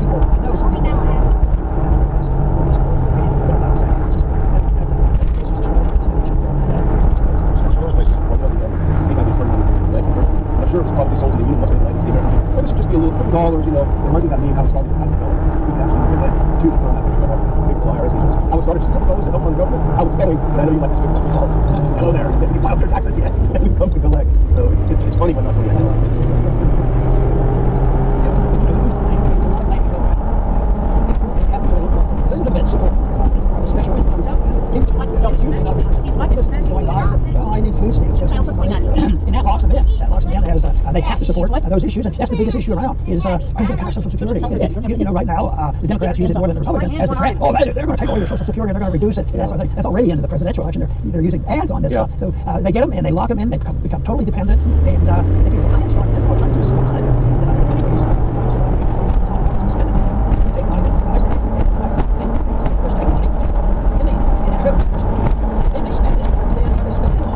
people know something about I'm sure it was probably sold to the union, must have been like, well, this would just be a little couple dollars, you know, and liking that name, how it started, how it's going. You can actually get that to the front of that picture, figure the IRS agents. How it started, just a couple dollars to help fund the government, how it's going, and I know you like this figure, that's all. Hello there, you filed their taxes yet, and we've come to collect. So it's funny, but not funny, I guess. It's special interest I need food stamps. And that locks them in. That locks them in as they have to support those issues, and that's the biggest issue around. Is are you going to cut Social Security? You know, right now the Democrats use it more than the Republicans as the threat. Oh, they're going to take away your Social Security and they're going to reduce it. That's already into the presidential election. They're using ads on this. So they get them and they lock them in. They become totally dependent. And if you're lying, start this, they'll try to do squad. And anyways, spend money. You take money. I say, first take money. And it hurts. Then they spend it. And they spend it on.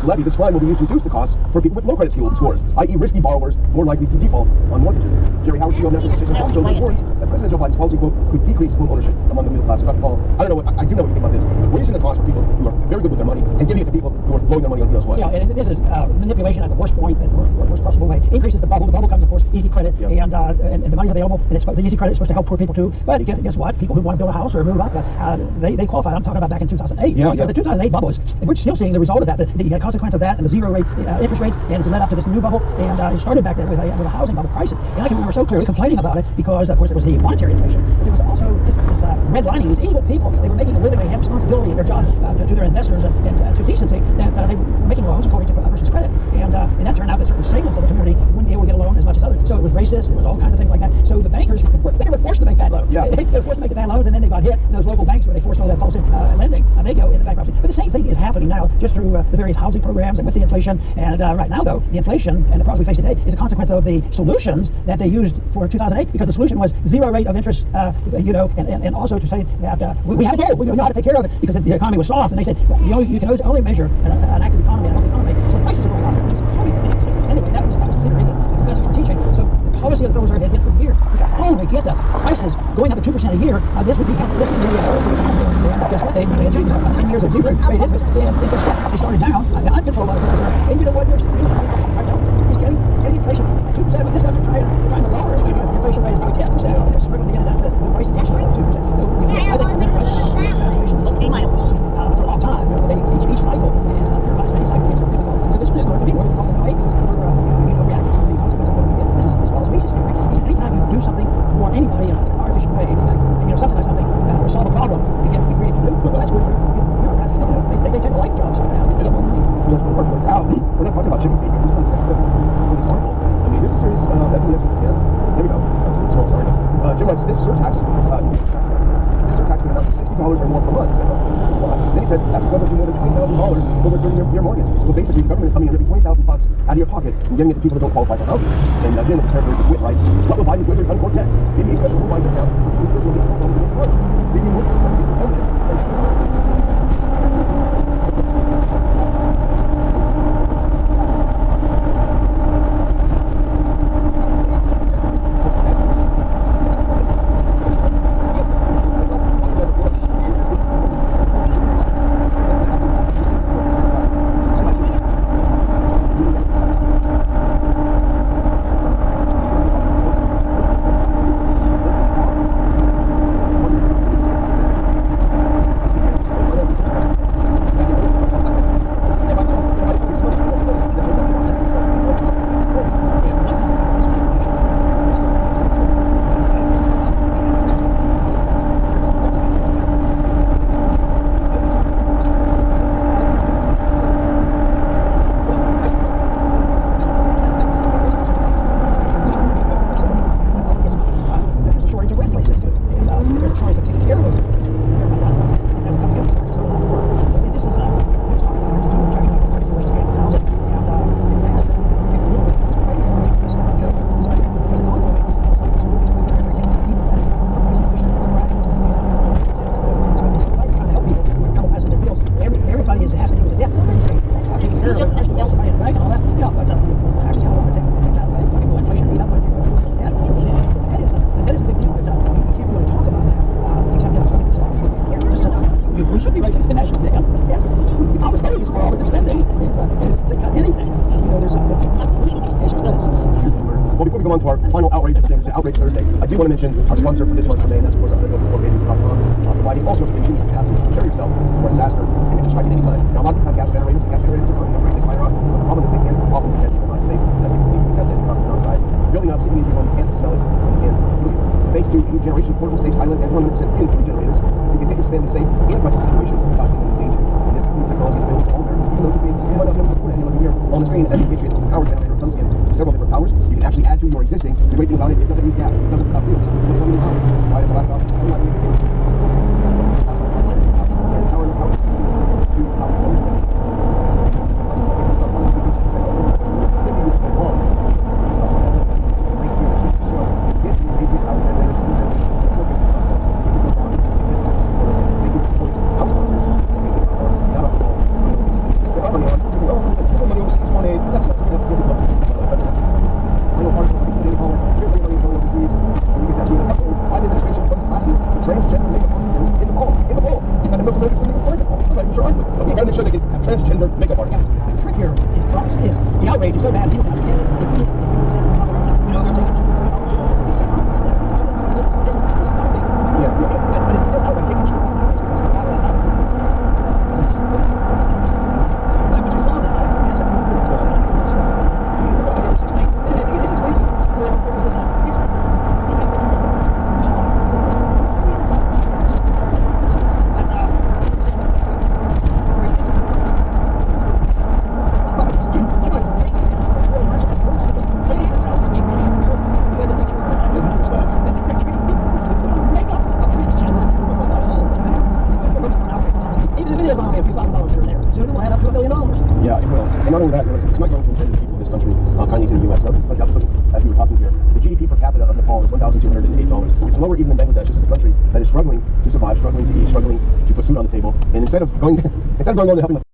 levy, this fine will be used to reduce the costs for people with low credit scores, i.e. risky borrowers more likely to default on mortgages. Jerry Howard, CEO of National Association of Home Builders, warns that President Joe Biden's policy, quote, could decrease home ownership among the middle class. Dr. Paul, I don't know, I do know what you think about this. Raising the cost for people who are very good with their money and giving it to people who are blowing their money on who knows what. Yeah, and this is manipulation at the worst point, worst possible way. Increases the bubble. The bubble comes, of course, easy credit, and the money's available, and the easy credit is supposed to help poor people too. But guess what? People who want to build a house or move up, they qualify. I'm talking about back in 2008. The 2008 bubble we're still seeing the result of that, the consequence of that, and the zero rate interest rates, and it's led up to this new bubble. And it started back then with a housing bubble prices. And we were so clearly complaining about it because, of course, it was the monetary inflation. But there was also this redlining. These evil people, they were making a living. They had responsibility in their job to their investors and to decency. That they were making loans according to a person's credit. And that turned out that certain segments of the community wouldn't be able to get a loan as much as others. So it was racist. It was all kinds of things like that. So the bankers they were forced to make bad loans. They were forced to make the bad loans, and then they got hit. And those local banks where they forced all that false lending, they go into bankruptcy. But the same thing is happening now, just through the various housing programs and with the inflation. And right now, though, the inflation and the problems we face today is a consequence of the solutions that they used for 2008, because the solution was zero rate of interest, and also to say that we have a goal, we know how to take care of it, because the economy was soft, and they said you can only measure an active economy, an healthy economy, so prices are going up, which is totally ridiculous. Anyway, that was the theory that the professors were teaching. So the policy of the Federal Reserve had been for years. We get the prices going up to 2% a year. This would be really and guess what? They achieved 10 years of zero rate interest. They started down, uncontrolled by the Federal Reserve. And you know what? There's it's getting inflation at 2%. But this time they're trying to lower it because the inflation rate is going 10%. They're struggling to get it down to the price of inflation rate of 2%. So I think we're in the exaggeration policies for a long time. Each cycle is theorized. Each cycle gets more difficult. So this one is going to be more difficult than 08 because we're reacting to the consequences of what we did. This follows Mises' theory. He says anytime you do something for anybody in an artificial way, like subsidize something or solve a problem, you create a new. Well, that's good for bureaucrats. They take a light job somehow to get more money. Before it points out, we're not talking about chicken feed. This one's next clip for this article. I mean, this is serious. Back in the next again. Here we go. That's a small. Sorry. Jim writes, this surtax. This surtax would amount to $60 or more per month. He said, then he said that's equivalent to more than $20,000 over a 30-year mortgage. So basically, the government is coming and ripping $20,000 out of your pocket and giving it to people that don't qualify for housing. And Jim, with his characteristic wit, writes, what will Biden's wizards uncork next? Maybe a special home buying discount for people who will at least qualify against mortgages. Maybe mortgages have to be permanent. On to our final outrage of the day, which is Outrage Thursday. I do want to mention our sponsor for this month's campaign. That's of course our friends over at ForBabies.com, providing all sorts of things you need to have to prepare yourself for a disaster and if you strike at any time. Now, a lot of people have gas generators, and gas generators are coming up great. They fire up, but the problem is they can often be deadly. They're not safe. As people believe, we have deadly carbon monoxide building up, seemingly everyone can't smell it and can't feel it. Thanks to new generation portable, safe, silent, and 100% fuel-free generators, you can get your family safe in a crisis situation without being in danger. And this new technology is available to all Americans, even those who may not be able to afford it. You look here on the screen, every Patriot power generator comes in several different powers. You can actually add to your existing. The great thing about it, it doesn't use gas, it doesn't fuels. It's not even power. It's right at the laptop. It's so lightweight. outrage is so bad, people can understand it. If you said, you know, I'm taking this is not a big, but it's still outrage. It can still outrage because of how that's outrage. When I saw this, I said, this explained to me. So there was this history. Only a few $1,000 here and there. Soon it will add up to $1 million. Yeah, it will. And not only that, it's not going to intend the people of this country kindly to the U.S. Now, this country, I was looking as we were talking here, the GDP per capita of Nepal is $1,208. It's lower even than Bangladesh. This is a country that is struggling to survive, struggling to eat, struggling to put food on the table. And instead of going on and helping